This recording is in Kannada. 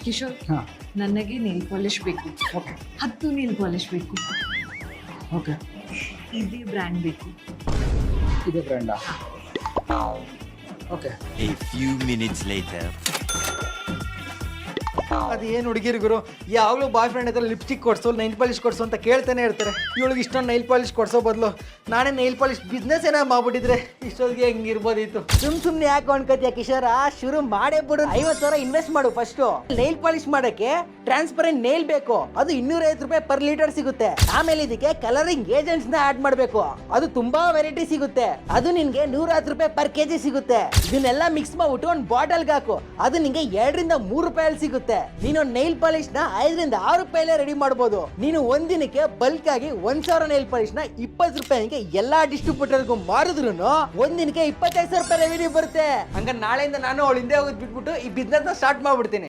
ಕಿಶೋರ್, ಹಾಂ ನನಗೆ ನೇಲ್ ಪಾಲಿಶ್ ಬೇಕು. ಓಕೆ 10 ನೇಲ್ ಪಾಲಿಶ್ ಬೇಕು. ಓಕೆ ಇದೇ ಬ್ರ್ಯಾಂಡ್ ಬೇಕು. ಇದೇ ಬ್ರ್ಯಾಂಡಾ? Okay. A few minutes later. ಅದು ಏನು ಹುಡುಗಿರು ಗುರು, ಯಾವಾಗಲೂ ಬಾಯ್ ಫ್ರೆಂಡ್ ಹತ್ರ ಲಿಪ್ಸ್ಟಿಕ್ ಕೊಡ್ಸೋ, ನೈಲ್ ಪಾಲಿಶ್ ಕೊಡ್ಸೋ ಅಂತ ಕೇಳ್ತಾನೆ ಇರ್ತಾರೆ. ಇವಳಿಗೆ ಇಷ್ಟೊಂದು ನೈಲ್ ಪಾಲಿಶ್ ಕೊಡ್ಸೋ ಬದಲು ನಾನೇ ನೈಲ್ ಪಾಲಿಶ್ ಬಿಸ್ನೆಸ್ ಏನೋ ಮಾಡ್ಬಿಟ್ಟಿದ್ರೆ ಇಷ್ಟೊತ್ತಿಗೆ ಹೆಂಗಿರ್ಬೋದಿತ್ತು. ಸುಮ್ನೆ ಯಾಕೆ ಅನ್ಕೋತಿಯ ಕಿಶೋರ, ಶುರು ಮಾಡೇ ಬಿಡು. 50,000 ಇನ್ವೆಸ್ಟ್ ಮಾಡು. ಫಸ್ಟ್ ನೈಲ್ ಪಾಲಿಶ್ ಮಾಡಕ್ಕೆ ಟ್ರಾನ್ಸ್ಪರೆಂಟ್ ನೇಲ್ ಬೇಕು, ಅದು 250 ರೂಪಾಯಿ ಪರ್ ಲೀಟರ್ ಸಿಗುತ್ತೆ. ಆಮೇಲೆ ಇದಕ್ಕೆ ಕಲರಿಂಗ್ ಏಜೆಂಟ್ಸ್ ನ ಆಡ್ ಮಾಡ್ಬೇಕು, ಅದು ತುಂಬಾ ವೆರೈಟಿ ಸಿಗುತ್ತೆ, ಅದು ನಿನ್ಗೆ 110 ರೂಪಾಯಿ ಪರ್ ಕೆಜಿ ಸಿಗುತ್ತೆ. ಇದನ್ನೆಲ್ಲ ಮಿಕ್ಸ್ ಮಾಡ್ಬಿಟ್ಟು ಒಂದು ಬಾಟಲ್ಗೆ ಹಾಕು, ಅದು ನಿಂಗೆ 2 ರಿಂದ 3 ರೂಪಾಯಲ್ಲಿ ಸಿಗುತ್ತೆ. ನೀನು ನೈಲ್ ಪಾಲಿಶ್ ನ 5 ರಿಂದ 6 ರೂಪಾಯಿಲೇ ರೆಡಿ ಮಾಡಬಹುದು. ನೀನು ಒಂದಿನಕ್ಕೆ ಬಲ್ಕ್ ಆಗಿ 1,000 ನೈಲ್ ಪಾಲಿಶ್ ನ 20 ರೂಪಾಯಿಗೆ ಎಲ್ಲಾ ಡಿಸ್ಟ್ರಿಬ್ಯೂಟರ್ಗೂ ಮಾರಿದ್ರು ಒಂದಿನಕ್ಕೆ 25,000 ರೂಪಾಯಿ ರೆವಿನ್ಯೂ ಬರುತ್ತೆ. ಹಂಗ ನಾಳೆಯಿಂದ ನಾನು ಅವಳು ಹಿಂದೆ ಹೋಗೋದು ಬಿಟ್ಬಿಟ್ಟು ಈ ಬಿಸ್ನೆಸ್ ನ ಸ್ಟಾರ್ಟ್ ಮಾಡ್ಬಿಡ್ತೀನಿ.